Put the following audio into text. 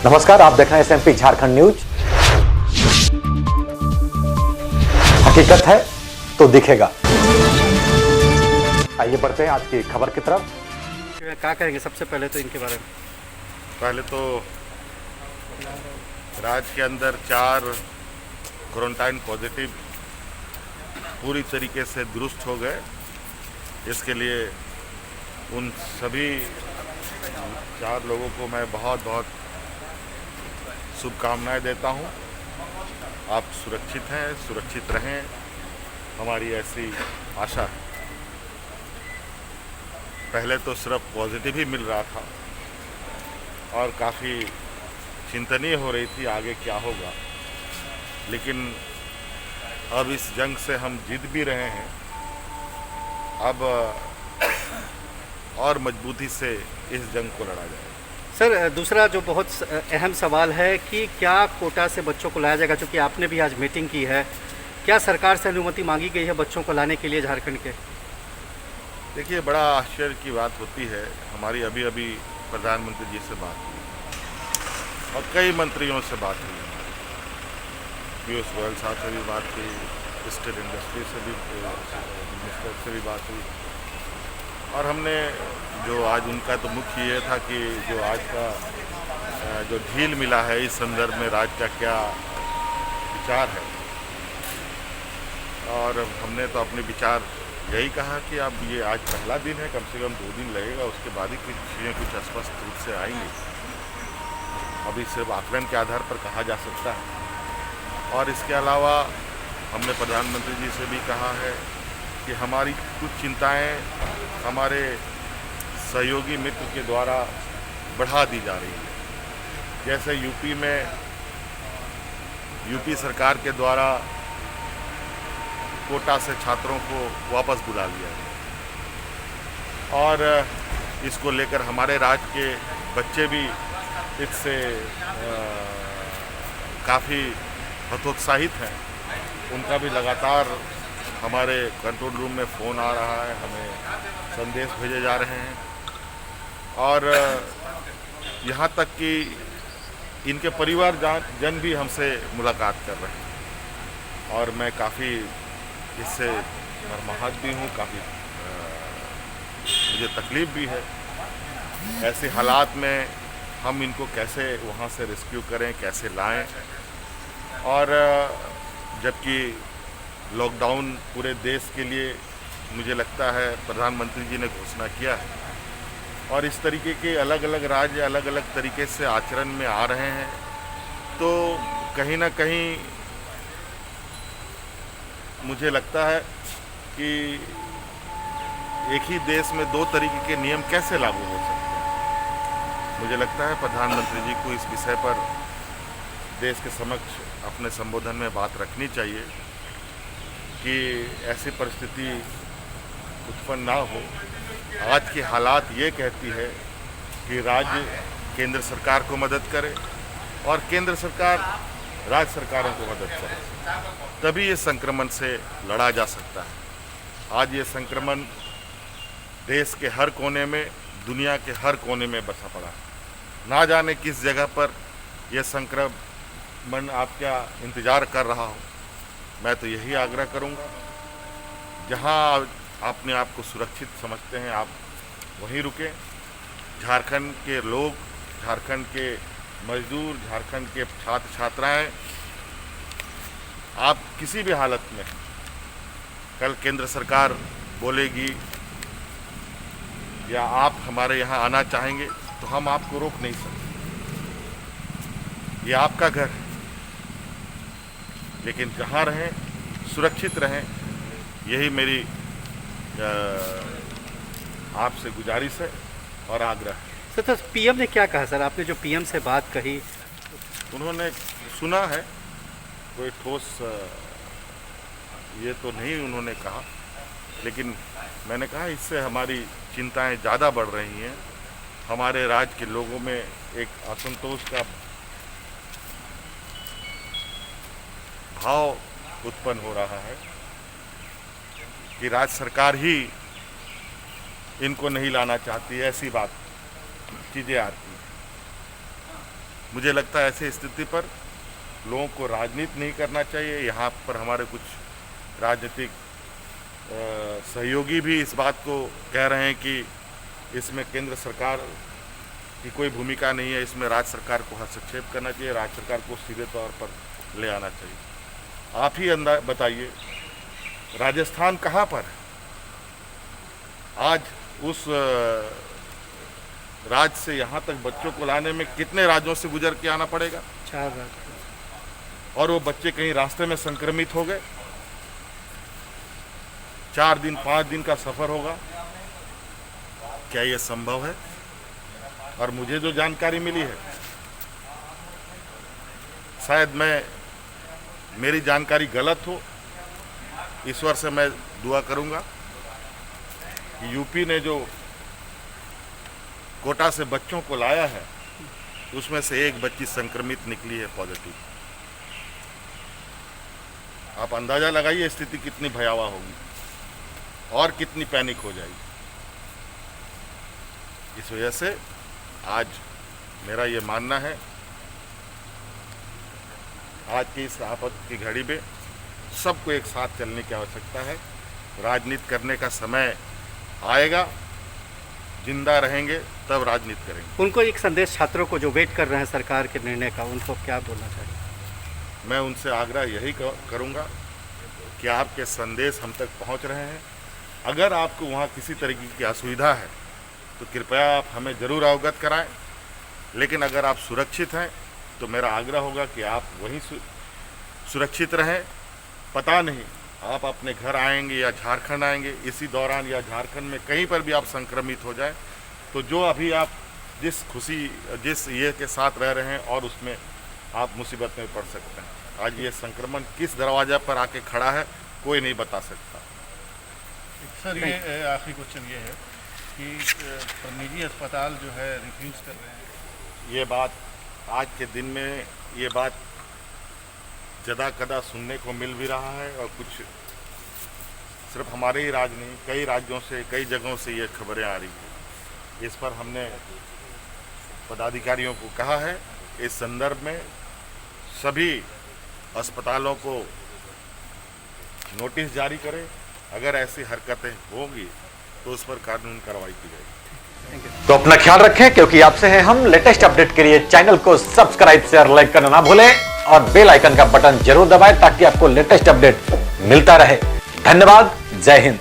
नमस्कार, आप देख रहे हैं एसएमपी झारखंड न्यूज। हकीकत है तो दिखेगा। आइए बढ़ते हैं आज की खबर की तरफ। क्या करेंगे सबसे पहले तो इनके बारे में? पहले तो राज्य के अंदर 4 क्वारंटाइन पॉजिटिव पूरी तरीके से दुरुस्त हो गए। इसके लिए उन सभी 4 लोगों को मैं बहुत बहुत शुभकामनाएं देता हूं। आप सुरक्षित हैं, सुरक्षित रहें, हमारी ऐसी आशा है। पहले तो सिर्फ पॉजिटिव ही मिल रहा था और काफ़ी चिंतनीय हो रही थी आगे क्या होगा, लेकिन अब इस जंग से हम जीत भी रहे हैं। अब और मजबूती से इस जंग को लड़ा जाए। सर, दूसरा जो बहुत अहम सवाल है कि क्या कोटा से बच्चों को लाया जाएगा, क्योंकि आपने भी आज मीटिंग की है। क्या सरकार से अनुमति मांगी गई है बच्चों को लाने के लिए झारखंड के? देखिए, बड़ा आश्चर्य की बात होती है। हमारी अभी अभी प्रधानमंत्री जी से बात हुई और कई मंत्रियों से बात हुई। पीयूष गोयल साहब से भी बात हुई, स्टील इंडस्ट्री से भी मिनिस्टर से भी बात हुई। और हमने जो आज उनका तो मुख्य ये था कि जो आज का जो ढील मिला है, इस संदर्भ में राज्य का क्या विचार है। और हमने तो अपने विचार यही कहा कि अब ये आज पहला दिन है, कम से कम 2 दिन लगेगा, उसके बाद ही कुछ चीज़ें कुछ स्पष्ट रूप से आएंगी। अभी सिर्फ आकलन के आधार पर कहा जा सकता है। और इसके अलावा हमने प्रधानमंत्री जी से भी कहा है कि हमारी कुछ चिंताएं हमारे सहयोगी मित्र के द्वारा बढ़ा दी जा रही है। जैसे यूपी सरकार के द्वारा कोटा से छात्रों को वापस बुला लिया गया और इसको लेकर हमारे राज्य के बच्चे भी इससे काफ़ी हतोत्साहित हैं। उनका भी लगातार हमारे कंट्रोल रूम में फ़ोन आ रहा है, हमें संदेश भेजे जा रहे हैं और यहाँ तक कि इनके परिवार जन भी हमसे मुलाकात कर रहे हैं और मैं काफ़ी इससे मर्माहत भी हूँ, काफ़ी मुझे तकलीफ़ भी है। ऐसे हालात में हम इनको कैसे वहाँ से रेस्क्यू करें, कैसे लाएं। और जबकि लॉकडाउन पूरे देश के लिए मुझे लगता है प्रधानमंत्री जी ने घोषणा किया है और इस तरीके के अलग अलग राज्य अलग अलग तरीके से आचरण में आ रहे हैं, तो कहीं ना कहीं मुझे लगता है कि एक ही देश में 2 तरीके के नियम कैसे लागू हो सकते हैं। मुझे लगता है प्रधानमंत्री जी को इस विषय पर देश के समक्ष अपने संबोधन में बात रखनी चाहिए कि ऐसी परिस्थिति उत्पन्न ना हो। आज की हालात ये कहती है कि राज्य केंद्र सरकार को मदद करे और केंद्र सरकार राज्य सरकारों को मदद करे, तभी ये संक्रमण से लड़ा जा सकता है। आज ये संक्रमण देश के हर कोने में, दुनिया के हर कोने में बसा पड़ा है। ना जाने किस जगह पर यह संक्रमण आपका इंतज़ार कर रहा हो। मैं तो यही आग्रह करूंगा, जहां अपने आप को सुरक्षित समझते हैं आप वहीं रुकें। झारखंड के लोग, झारखंड के मजदूर, झारखंड के छात्र छात्राएं, आप किसी भी हालत में, कल केंद्र सरकार बोलेगी या आप हमारे यहाँ आना चाहेंगे तो हम आपको रोक नहीं सकते। ये आपका घर है, लेकिन जहाँ रहें सुरक्षित रहें, यही मेरी आपसे गुजारिश है और आग्रह है। सर, पीएम ने क्या कहा? सर, आपने जो पीएम से बात कही, उन्होंने सुना है, कोई ठोस ये तो नहीं उन्होंने कहा, लेकिन मैंने कहा इससे हमारी चिंताएं ज़्यादा बढ़ रही हैं। हमारे राज्य के लोगों में एक असंतोष का भाव उत्पन्न हो रहा है कि राज्य सरकार ही इनको नहीं लाना चाहती है, ऐसी बात चीज़ें आती हैं। मुझे लगता है ऐसी स्थिति पर लोगों को राजनीति नहीं करना चाहिए। यहाँ पर हमारे कुछ राजनीतिक सहयोगी भी इस बात को कह रहे हैं कि इसमें केंद्र सरकार की कोई भूमिका नहीं है, इसमें राज्य सरकार को हस्तक्षेप करना चाहिए, राज्य सरकार को सीधे तौर पर ले आना चाहिए। आप ही बताइए राजस्थान कहाँ पर है? आज उस राज्य से यहाँ तक बच्चों को लाने में कितने राज्यों से गुजर के आना पड़ेगा? 4 राज्य। और वो बच्चे कहीं रास्ते में संक्रमित हो गए, 4 दिन 5 दिन का सफर होगा। क्या ये संभव है? और मुझे जो जानकारी मिली है, शायद मेरी जानकारी गलत हो, ईश्वर से मैं दुआ करूंगा कि यूपी ने जो कोटा से बच्चों को लाया है उसमें से एक बच्ची संक्रमित निकली है, पॉजिटिव। आप अंदाजा लगाइए स्थिति कितनी भयावह होगी और कितनी पैनिक हो जाएगी। इस वजह से आज मेरा ये मानना है, आज की इस आपत्ति की घड़ी में सबको एक साथ चलने की आवश्यकता है। राजनीति करने का समय आएगा, जिंदा रहेंगे तब राजनीति करेंगे। उनको एक संदेश छात्रों को जो वेट कर रहे हैं सरकार के निर्णय का, उनको क्या बोलना चाहिए? मैं उनसे आग्रह यही करूंगा कि आपके संदेश हम तक पहुंच रहे हैं। अगर आपको वहां किसी तरीके की असुविधा है तो कृपया आप हमें ज़रूर अवगत कराएं, लेकिन अगर आप सुरक्षित हैं तो मेरा आग्रह होगा कि आप वहीं सुरक्षित रहें। पता नहीं आप अपने घर आएंगे या झारखंड आएंगे, इसी दौरान या झारखंड में कहीं पर भी आप संक्रमित हो जाए तो जो अभी आप जिस ये के साथ रह रहे हैं और उसमें आप मुसीबत में पड़ सकते हैं। आज ये संक्रमण किस दरवाजा पर आके खड़ा है कोई नहीं बता सकता। सर, ये आखिरी क्वेश्चन ये है कि निजी अस्पताल जो है रिफ्यूज़ कर रहे हैं। ये बात आज के दिन में ये बात जदा कदा सुनने को मिल भी रहा है, और कुछ सिर्फ हमारे ही राज्य नहीं, कई राज्यों से, कई जगहों से ये खबरें आ रही हैं। इस पर हमने पदाधिकारियों को कहा है, इस संदर्भ में सभी अस्पतालों को नोटिस जारी करें। अगर ऐसी हरकतें होंगी तो उस पर कानूनी कार्रवाई की जाएगी। तो अपना ख्याल रखें, क्योंकि आपसे हैं हम। लेटेस्ट अपडेट के लिए चैनल को सब्सक्राइब, शेयर, लाइक करना ना भूलें और बेल आइकन का बटन जरूर दबाएं ताकि आपको लेटेस्ट अपडेट मिलता रहे। धन्यवाद। जय हिंद।